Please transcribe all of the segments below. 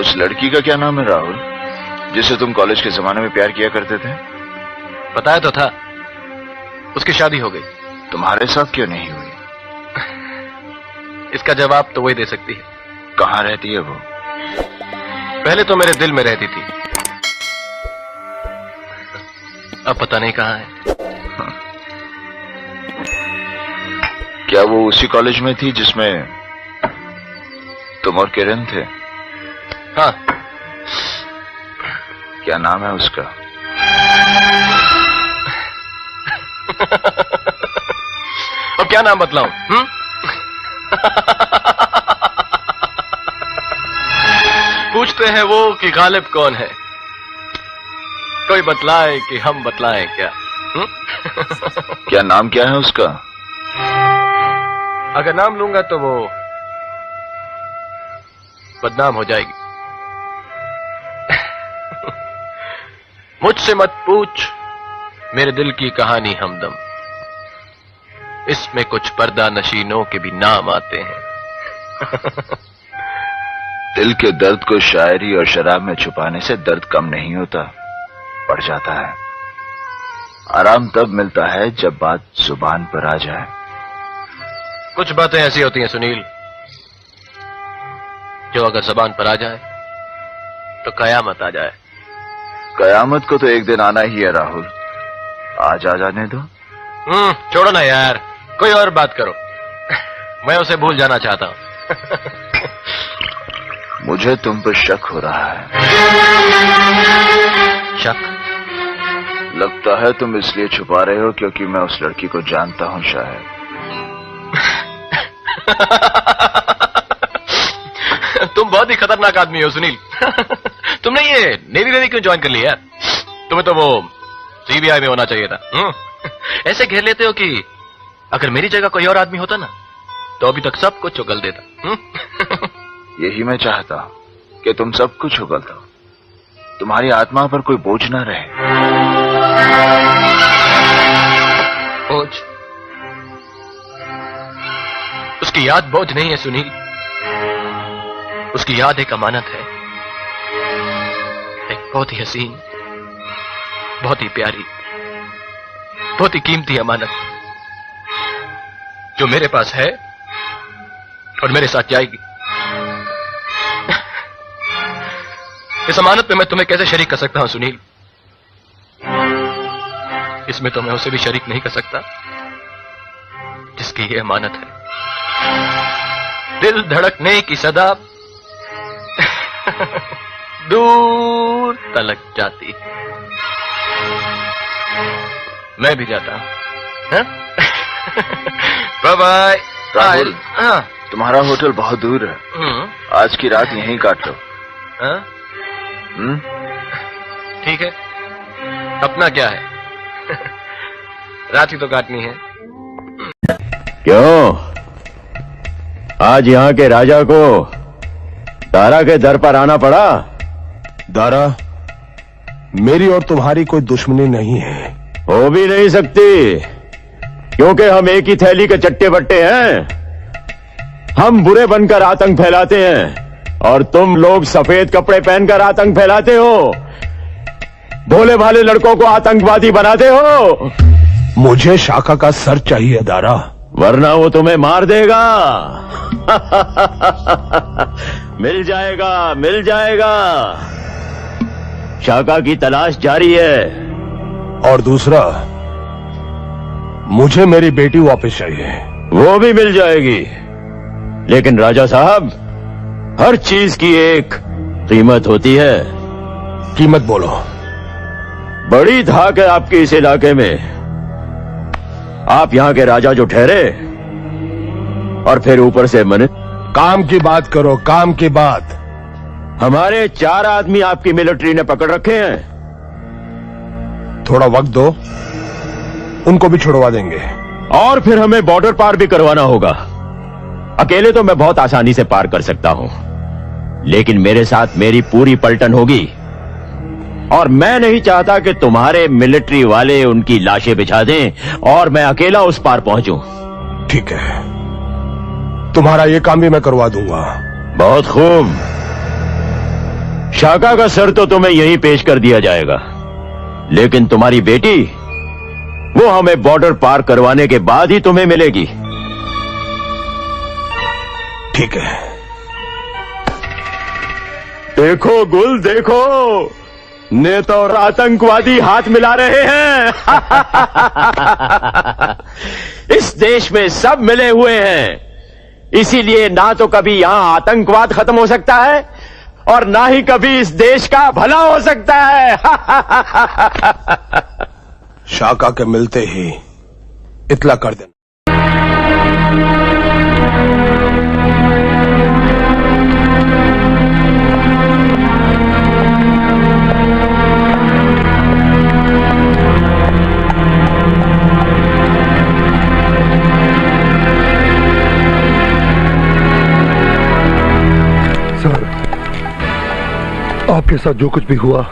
उस लड़की का क्या नाम है राहुल, जिसे तुम कॉलेज के जमाने में प्यार किया करते थे? बताया तो था, उसकी शादी हो गई। तुम्हारे साथ क्यों नहीं हुई? इसका जवाब तो वही दे सकती है। कहाँ रहती है वो? पहले तो मेरे दिल में रहती थी, अब पता नहीं कहाँ है। क्या वो उसी कॉलेज में थी जिसमें तुम और किरण थे? हाँ। क्या नाम है उसका? अब क्या नाम बतलाऊं? पूछते हैं वो कि गालिब कौन है, कोई बतलाए कि हम बतलाएं क्या? क्या नाम क्या है उसका? अगर नाम लूंगा तो वो बदनाम हो जाएगी। मुझसे मत पूछ मेरे दिल की कहानी हमदम, इसमें कुछ पर्दा नशीनों के भी नाम आते हैं। दिल के दर्द को शायरी और शराब में छुपाने से दर्द कम नहीं होता, बढ़ जाता है। आराम तब मिलता है जब बात जुबान पर आ जाए। कुछ बातें ऐसी होती हैं सुनील, जो अगर जुबान पर आ जाए तो कयामत आ जाए। कयामत को तो एक दिन आना ही है राहुल, आज आ जाने दो। छोड़ो ना यार, कोई और बात करो। मैं उसे भूल जाना चाहता हूं। मुझे तुम पर शक हो रहा है। शक? लगता है तुम इसलिए छुपा रहे हो क्योंकि मैं उस लड़की को जानता हूं शायद। तुम बहुत ही खतरनाक आदमी हो सुनील। तुमने ये नेवी क्यों ज्वाइन कर लिया? तुम्हें तो वो सीबीआई में होना चाहिए था। ऐसे घेर लेते हो कि अगर मेरी जगह कोई और आदमी होता ना तो अभी तक सब कुछ उगल देता। यही मैं चाहता हूं कि तुम सब कुछ उगल दो, तुम्हारी आत्मा पर कोई बोझ ना रहे। बोझ? उसकी याद बोझ नहीं है सुनील, उसकी याद एक अमानत है, एक बहुत ही हसीन, बहुत ही प्यारी, बहुत ही कीमती अमानत जो मेरे पास है और मेरे साथ जाएगी। इस अमानत में मैं तुम्हें कैसे शरीक कर सकता हूं सुनील? इसमें तो मैं उसे भी शरीक नहीं कर सकता जिसकी ये अमानत है। दिल धड़कने की सदा दूर तलक जाती, मैं भी जाता हूं। Bye bye. राहुल, तुम्हारा होटल बहुत दूर है, आज की रात यहीं काट लो। ठीक है, अपना क्या है, रात ही तो काटनी है। क्यों आज यहाँ के राजा को दारा के दर पर आना पड़ा? दारा, मेरी और तुम्हारी कोई दुश्मनी नहीं है। हो भी नहीं सकती, क्योंकि हम एक ही थैली के चट्टे बट्टे हैं। हम बुरे बनकर आतंक फैलाते हैं और तुम लोग सफेद कपड़े पहनकर आतंक फैलाते हो, भोले भाले लड़कों को आतंकवादी बनाते हो। मुझे शाखा का सर चाहिए दारा, वरना वो तुम्हें मार देगा। मिल जाएगा, मिल जाएगा। शाखा की तलाश जारी है। और दूसरा, मुझे मेरी बेटी वापस चाहिए। वो भी मिल जाएगी, लेकिन राजा साहब, हर चीज की एक कीमत होती है। कीमत बोलो। बड़ी धाक है आपके इस इलाके में। आप यहाँ के राजा जो ठहरे और फिर ऊपर से मन। काम की बात करो, काम की बात। हमारे 4 आदमी आपकी मिलिट्री ने पकड़ रखे हैं। थोड़ा वक्त दो, उनको भी छुड़वा देंगे। और फिर हमें बॉर्डर पार भी करवाना होगा। अकेले तो मैं बहुत आसानी से पार कर सकता हूं, लेकिन मेरे साथ मेरी पूरी पलटन होगी और मैं नहीं चाहता कि तुम्हारे मिलिट्री वाले उनकी लाशें बिछा दें और मैं अकेला उस पार पहुंचूं। ठीक है, तुम्हारा ये काम भी मैं करवा दूंगा। बहुत खूब। शाका का सर तो तुम्हें यहीं पेश कर दिया जाएगा, लेकिन तुम्हारी बेटी वो हमें बॉर्डर पार करवाने के बाद ही तुम्हें मिलेगी। ठीक है। देखो गुल, देखो, नेता और आतंकवादी हाथ मिला रहे हैं। इस देश में सब मिले हुए हैं, इसीलिए ना तो कभी यहां आतंकवाद खत्म हो सकता है और ना ही कभी इस देश का भला हो सकता है। शाका के मिलते ही इतला कर देना। सर, आपके साथ जो कुछ भी हुआ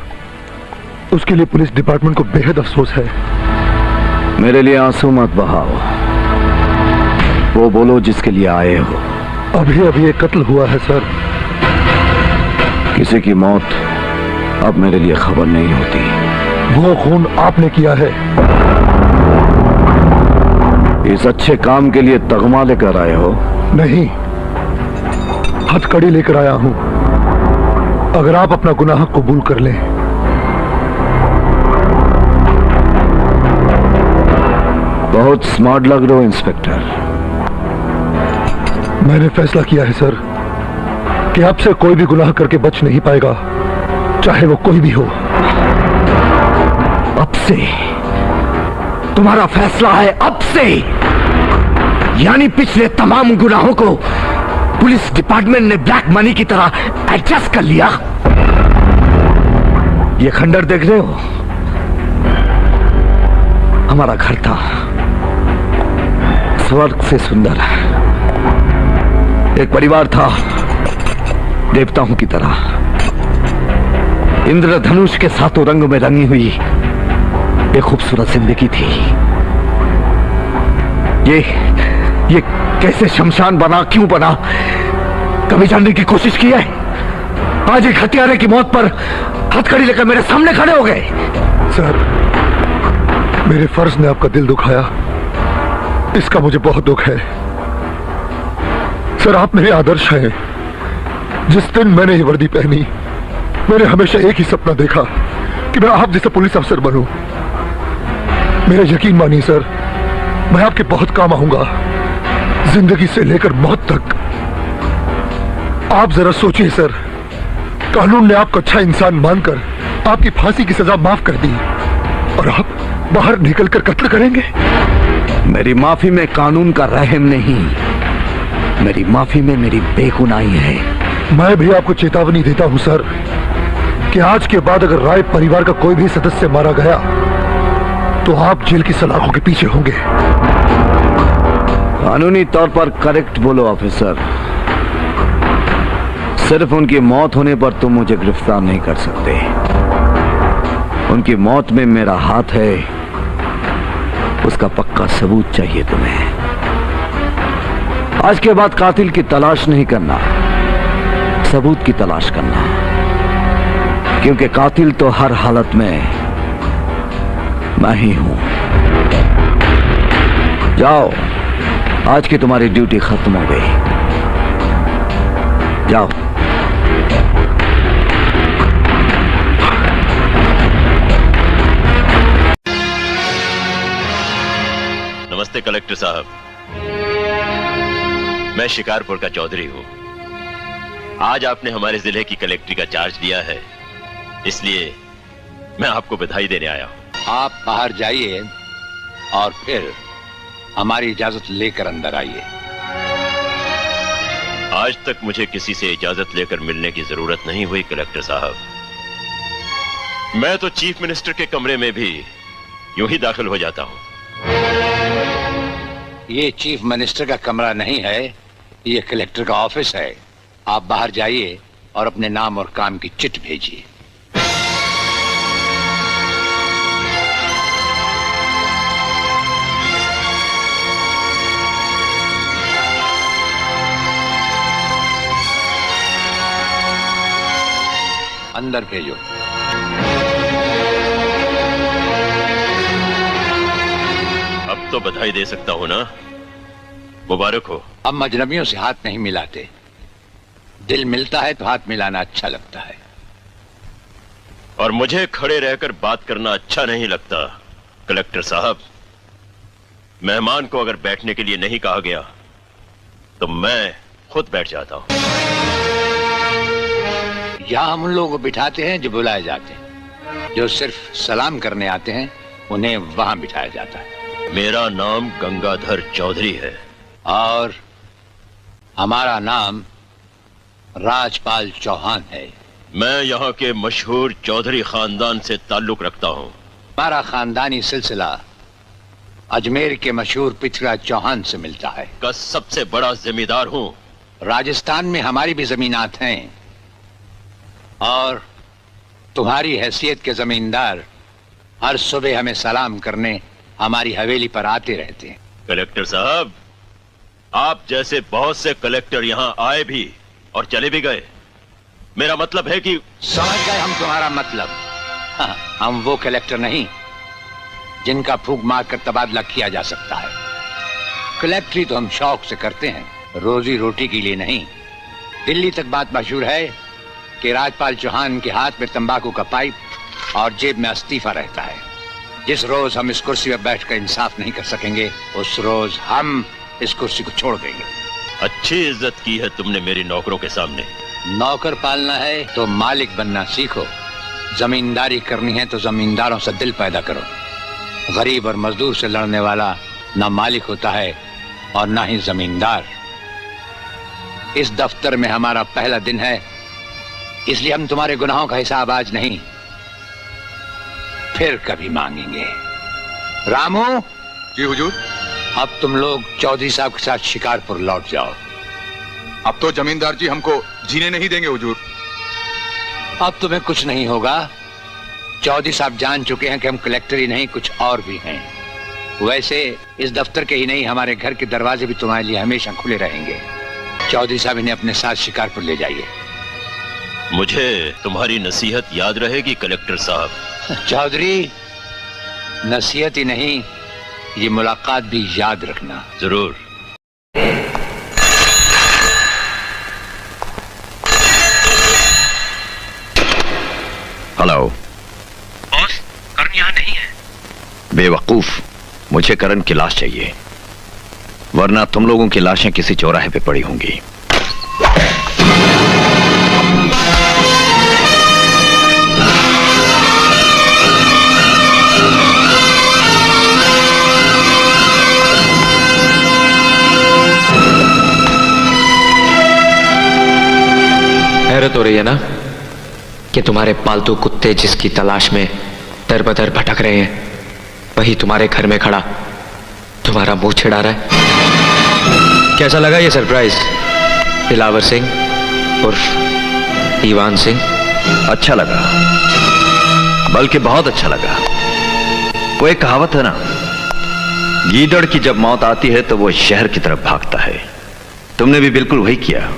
उसके लिए पुलिस डिपार्टमेंट को बेहद अफसोस है। मेरे लिए आंसू मत बहाओ, वो बोलो जिसके लिए आए हो। अभी अभी एक कत्ल हुआ है सर। किसी की मौत अब मेरे लिए खबर नहीं होती। वो खून आपने किया है। इस अच्छे काम के लिए तगमा लेकर आए हो? नहीं, हथकड़ी लेकर आया हूं। अगर आप अपना गुनाह कबूल कर लें। बहुत स्मार्ट लग रहे हो इंस्पेक्टर। मैंने फैसला किया है सर कि आपसे कोई भी गुनाह करके बच नहीं पाएगा, चाहे वो कोई भी हो। अब से तुम्हारा फैसला है, अब से। यानी पिछले तमाम गुनाहों को पुलिस डिपार्टमेंट ने ब्लैक मनी की तरह एडजस्ट कर लिया। ये खंडर देख रहे हो, हमारा घर था, स्वर्ग से सुंदर। एक परिवार था देवताओं की तरह, इंद्रधनुष के सातों रंगों में रंगी हुई एक खूबसूरत जिंदगी थी। ये कैसे शमशान बना, क्यों बना, कभी जानने की कोशिश की है? आज एक हत्यारे की मौत पर हथकड़ी लेकर मेरे सामने खड़े हो गए। सर, मेरे फर्ज ने आपका दिल दुखाया, इसका मुझे बहुत दुख है। सर, आप मेरे आदर्श हैं। जिस दिन मैंने ये वर्दी पहनी, मैंने हमेशा एक ही सपना देखा कि मैं आप जैसा पुलिस अफसर बनूं। मेरा यकीन मानिए सर, मैं आपके बहुत काम आऊंगा, जिंदगी से लेकर मौत तक। आप जरा सोचिए सर, कानून ने आपको अच्छा इंसान मानकर आपकी फांसी की सजा माफ कर दी और आप बाहर निकलकर कत्ल करेंगे। मेरी माफी में कानून का रहम नहीं, मेरी माफी में मेरी बेगुनाही है। मैं भी आपको चेतावनी देता हूं सर कि आज के बाद अगर राय परिवार का कोई भी सदस्य मारा गया तो आप जेल की सलाखों के पीछे होंगे। कानूनी तौर पर करेक्ट बोलो ऑफिसर। सिर्फ उनकी मौत होने पर तुम मुझे गिरफ्तार नहीं कर सकते। उनकी मौत में मेरा हाथ है, उसका पक्का सबूत चाहिए तुम्हें। आज के बाद कातिल की तलाश नहीं करना, सबूत की तलाश करना, क्योंकि कातिल तो हर हालत में मैं ही हूं। जाओ, आज की तुम्हारी ड्यूटी खत्म हो गई, जाओ। नमस्ते कलेक्टर साहब, मैं शिकारपुर का चौधरी हूं। आज आपने हमारे जिले की कलेक्ट्री का चार्ज लिया है, इसलिए मैं आपको बधाई देने आया हूं। आप बाहर जाइए और फिर हमारी इजाजत लेकर अंदर आइए। आज तक मुझे किसी से इजाजत लेकर मिलने की जरूरत नहीं हुई कलेक्टर साहब। मैं तो चीफ मिनिस्टर के कमरे में भी यूं ही दाखिल हो जाता हूं। ये चीफ मिनिस्टर का कमरा नहीं है, ये कलेक्टर का ऑफिस है। आप बाहर जाइए और अपने नाम और काम की चिट भेजिए। अंदर भेजो। अब तो बधाई दे सकता हूं ना? मुबारक हो। हम अजनबियों से हाथ नहीं मिलाते। दिल मिलता है तो हाथ मिलाना अच्छा लगता है। और मुझे खड़े रहकर बात करना अच्छा नहीं लगता। कलेक्टर साहब, मेहमान को अगर बैठने के लिए नहीं कहा गया तो मैं खुद बैठ जाता हूं। यहां हम उन लोगों को बिठाते हैं जो बुलाए जाते हैं। जो सिर्फ सलाम करने आते हैं उन्हें वहां बिठाया जाता है। मेरा नाम गंगाधर चौधरी है। और हमारा नाम राजपाल चौहान है। मैं यहाँ के मशहूर चौधरी खानदान से ताल्लुक रखता हूँ। हमारा खानदानी सिलसिला अजमेर के मशहूर पृथ्वीराज चौहान से मिलता है। का सबसे बड़ा जिम्मेदार हूँ। राजस्थान में हमारी भी जमीनात हैं और तुम्हारी हैसियत के जमींदार हर सुबह हमें सलाम करने हमारी हवेली पर आते रहते हैं। कलेक्टर साहब, आप जैसे बहुत से कलेक्टर यहाँ आए भी और चले भी गए। मेरा मतलब है कि समझ गए हम तुम्हारा मतलब। हाँ, हम वो कलेक्टर नहीं जिनका फूंक मार कर तबादला किया जा सकता है। कलेक्टरी तो हम शौक से करते हैं, रोजी रोटी के लिए नहीं। दिल्ली तक बात मशहूर है कि राजपाल चौहान के हाथ में तंबाकू का पाइप और जेब में इस्तीफा रहता है। जिस रोज हम इस कुर्सी पर बैठकर इंसाफ नहीं कर सकेंगे उस रोज हम इस कुर्सी को छोड़ देंगे। अच्छी इज्जत की है तुमने मेरे नौकरों के सामने। नौकर पालना है तो मालिक बनना सीखो। जमींदारी करनी है तो जमींदारों से दिल पैदा करो। गरीब और मजदूर से लड़ने वाला ना मालिक होता है और ना ही जमींदार। इस दफ्तर में हमारा पहला दिन है, इसलिए हम तुम्हारे गुनाहों का हिसाब आज नहीं फिर कभी मांगेंगे। रामू। जी हुजूर। अब तुम लोग चौधरी साहब के साथ शिकारपुर लौट जाओ। अब तो जमींदार जी हमको जीने नहीं देंगे हुजूर। अब तुम्हें कुछ नहीं होगा। चौधरी साहब जान चुके हैं कि हम कलेक्टर ही नहीं कुछ और भी हैं। वैसे इस दफ्तर के ही नहीं हमारे घर के दरवाजे भी तुम्हारे लिए हमेशा खुले रहेंगे। चौधरी साहब इन्हें अपने साथ शिकारपुर ले जाइए। मुझे तुम्हारी नसीहत याद रहेगी कलेक्टर साहब। चौधरी, नसीहत ही नहीं ये मुलाकात भी याद रखना। जरूर। हेलो बॉस, करण यहाँ नहीं है। बेवकूफ, मुझे करण की लाश चाहिए, वरना तुम लोगों की लाशें किसी चौराहे पे पड़ी होंगी। हैरत हो रही है ना कि तुम्हारे पालतू कुत्ते जिसकी तलाश में दर बदर भटक रहे हैं वही तुम्हारे घर में खड़ा तुम्हारा मुंह छिड़ा रहा है। कैसा लगा ये सरप्राइज? दिलावर सिंह उर्फ ईवान सिंह। अच्छा लगा, बल्कि बहुत अच्छा लगा। वो एक कहावत है ना, गीदड़ की जब मौत आती है तो वो शहर की तरफ भागता है। तुमने भी बिल्कुल वही किया।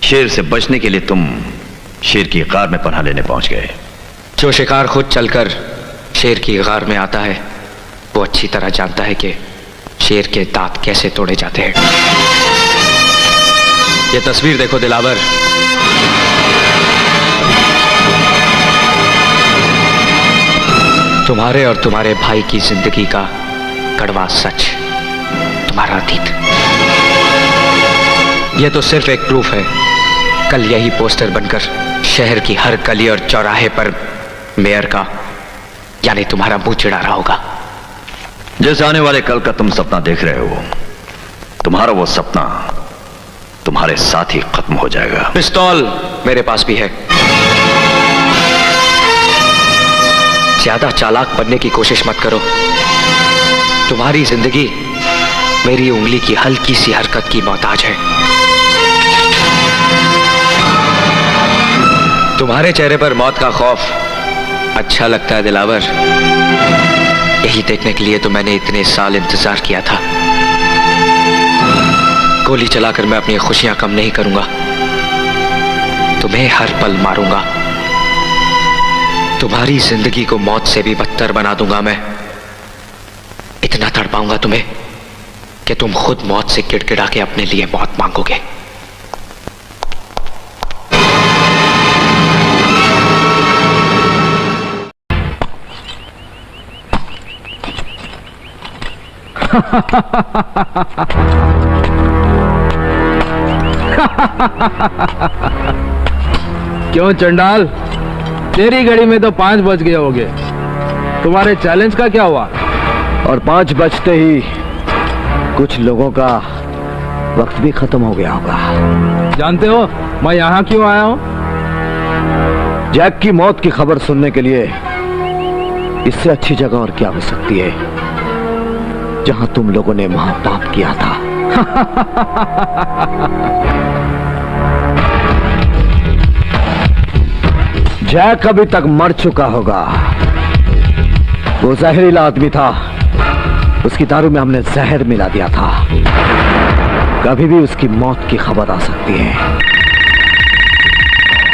शेर से बचने के लिए तुम शेर की गार में पनाह लेने पहुंच गए। जो शिकार खुद चलकर शेर की गार में आता है वो अच्छी तरह जानता है कि शेर के दांत कैसे तोड़े जाते हैं। ये तस्वीर देखो दिलावर। तुम्हारे और तुम्हारे भाई की जिंदगी का कड़वा सच, तुम्हारा अतीत। यह तो सिर्फ एक प्रूफ है। कल यही पोस्टर बनकर शहर की हर गली और चौराहे पर मेयर का यानी तुम्हारा मुंह चिढ़ा रहा होगा। जैसे आने वाले कल का तुम सपना देख रहे हो, तुम्हारा वो सपना तुम्हारे साथ ही खत्म हो जाएगा। पिस्तौल मेरे पास भी है। ज्यादा चालाक बनने की कोशिश मत करो। तुम्हारी जिंदगी मेरी उंगली की हल्की सी हरकत की मोहताज है। तुम्हारे चेहरे पर मौत का खौफ अच्छा लगता है दिलावर। यही देखने के लिए तो मैंने इतने साल इंतजार किया था। गोली चलाकर मैं अपनी खुशियां कम नहीं करूंगा। तुम्हें हर पल मारूंगा तुम्हारी जिंदगी को मौत से भी बदतर बना दूंगा मैं। इतना तड़पाऊंगा तुम्हें कि तुम खुद मौत से गिड़गिड़ा के अपने लिए मौत मांगोगे। क्यों चंडाल, तेरी घड़ी में तो 5 बज गए होंगे। तुम्हारे चैलेंज का क्या हुआ? और 5 बजते ही कुछ लोगों का वक्त भी खत्म हो गया होगा। जानते हो मैं यहाँ क्यों आया हूँ? जैक की मौत की खबर सुनने के लिए इससे अच्छी जगह और क्या हो सकती है, जहां तुम लोगों ने महापाप किया था। जैक अभी तक मर चुका होगा। वो जहरीला आदमी था, उसकी दारू में हमने जहर मिला दिया था। कभी भी उसकी मौत की खबर आ सकती है।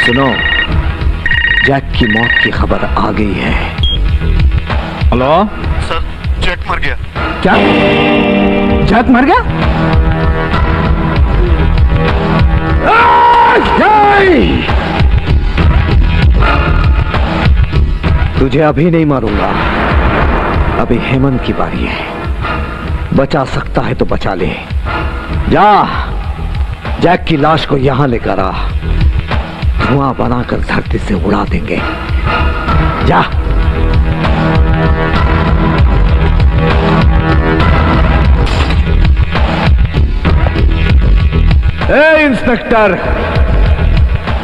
सुनो, जैक की मौत की खबर आ गई है। हेलो सर, जैक मर गया। क्या? जैक मर गया? तुझे अभी नहीं मारूंगा, अभी हेमंत की बारी है। बचा सकता है तो बचा ले। जा, जैक की लाश को यहां लेकर आ, धुआं बनाकर धरती से उड़ा देंगे। जा। ए इंस्पेक्टर,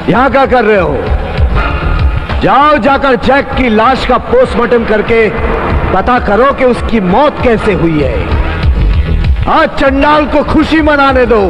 यहां क्या कर रहे हो? जाओ, जाकर जैक की लाश का पोस्टमार्टम करके पता करो कि उसकी मौत कैसे हुई है। आज चंडाल को खुशी मनाने दो।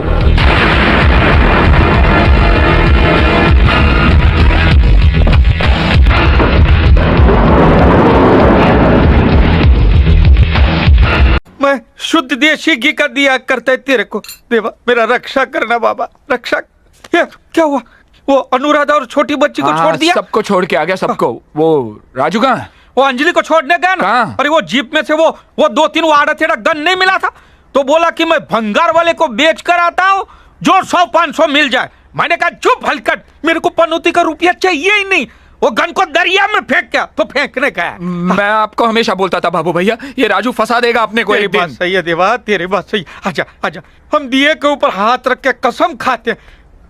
मैं शुद्ध देशी घी का दिया करते तेरे को। देवा, मेरा रक्षा करना बाबा, रक्षा। क्या हुआ? वो अनुराधा और छोटी बच्ची को छोड़ दिया? सबको छोड़ के आ गया, सबको। वो राजू कहाँ है? वो अंजलि को छोड़ने गया ना। अरे वो जीप में से वो 2-3 वाड़ा थे, गन नहीं मिला था, तो बोला कि मैं भंगार वाले को बेच कर आता हूँ, जो 100-500 मिल जाए। मैंने कहा चुप हलकट, मेरे को पनौती का रुपया चाहिए ही नहीं। वो गन को दरिया में फेंक क्या तो फेंकने का है। मैं आपको हमेशा बोलता था बाबू भैया, ये राजू फंसा देगा अपने को एक दिन। बात सही है देवा, तेरी बात सही। आजा आजा, हम दिए के ऊपर हाथ रख के कसम खाते,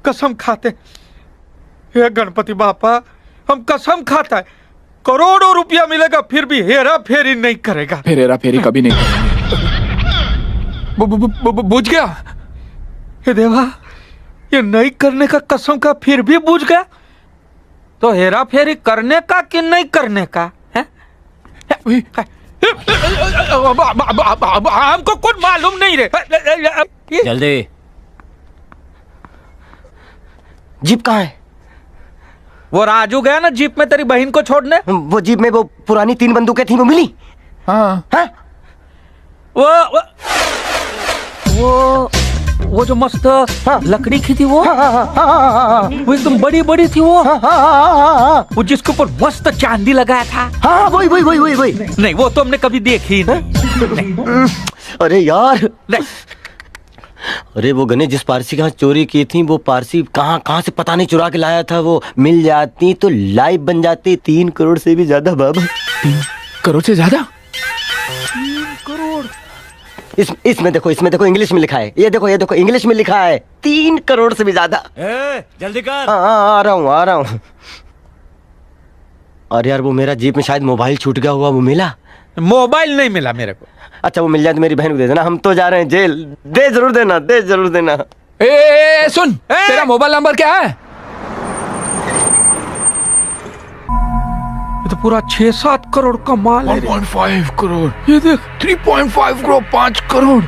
कसम खाते। हे गणपति बापा, हम कसम खाता है, करोड़ों रुपया मिलेगा फिर भी हेरा फेरी नहीं करेगा। फिर हेरा फेरी कभी नहीं बुझ गया। हे देवा, ये नहीं करने का कसम का फिर भी बुझ गया, तो हेरा फेरी करने का कि नहीं करने का है? हमको कुछ मालूम नहीं रे। जल्दी। जीप कहाँ है? वो राजू गया ना जीप में तेरी बहन को छोड़ने। वो जीप में वो पुरानी 3 बंदूकें थी, वो मिली? हाँ। हाँ? वो जो मस्त लकड़ी की थी वो। वो एकदम बड़ी बड़ी थी वो। वो जिसके ऊपर मस्त चांदी लगाया था। हाँ, वही। नहीं, वो तो हमने कभी देखी नहीं। अरे यार, अरे वो गने जिस पारसी के यहाँ चोरी की थी, वो पारसी कहाँ से पता नहीं चुरा के लाया था। वो मिल जाती तो लाइव बन जाती। 3 करोड़ से भी ज्यादा बाबा। 3 करोड़ से ज्यादा? 3 करोड़। इसमें देखो इंग्लिश में लिखा है। ये देखो इंग्लिश में लिखा है 3 करोड़ से भी ज्यादा। जल्दी कर। हाँ, आ रहा हूँ। अरे यार, वो मेरा जीप में शायद मोबाइल छूट गया हुआ, वो मिला? मोबाइल नहीं मिला मेरे को। अच्छा, वो मिल जाए तो मेरी बहन को दे देना, हम तो जा रहे हैं जेल। दे जरूर देना। ए, सुन, तेरा मोबाइल नंबर क्या है? ये तो पूरा 6-7 करोड़ का माल है। 1.5 करोड़। ये देख, 3.5 करोड़, 5 करोड़।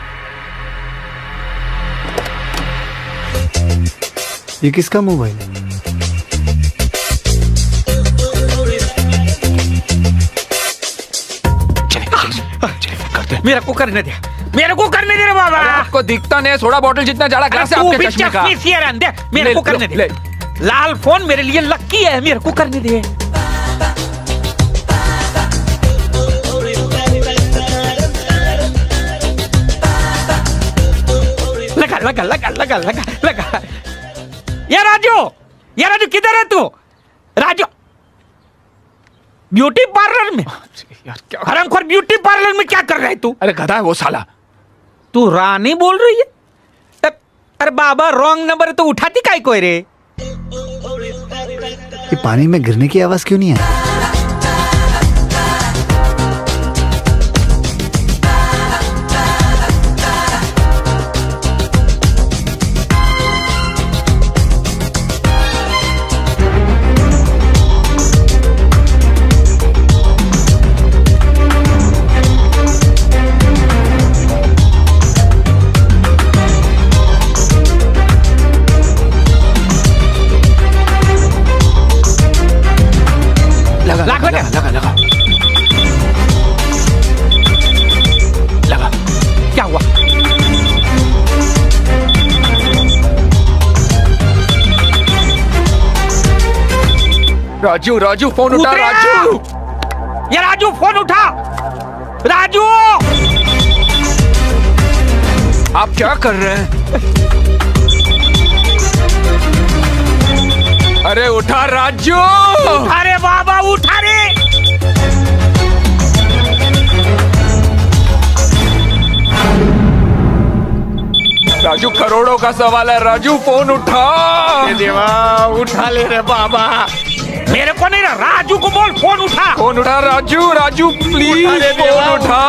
ये किसका मोबाइल है? मेरे को करने दे रे बाबा। आपको दिखता नहीं, सोडा बोतल जितना जाड़ा ग्लास है आपके चश्मे का। मेरे को करने दे। लाल फोन मेरे लिए लक्की है, मेरे को करने दे। लगा लगा लगा लगा लगा। ये राजू किधर है तू? राजू ब्यूटी पार्लर में? हरामखोर, ब्यूटी पार्लर में क्या कर रहा है तू? अरे गधा है वो साला। तू रानी बोल रही है? अरे बाबा रॉन्ग नंबर तो उठाती काय कोई रे? ये पानी में गिरने की आवाज क्यों नहीं है? लगा। क्या हुआ? राजू फोन उठा। राजू, ये राजू फोन उठा। राजू, आप क्या कर रहे हैं? अरे उठा राजू। अरे बाबा उठा रे। राजू करोड़ों का सवाल है। राजू फोन उठा। देवा उठा ले रे बाबा। मेरे को नहीं, राजू को बोल फोन उठा। फोन उठा राजू प्लीज फोन उठा।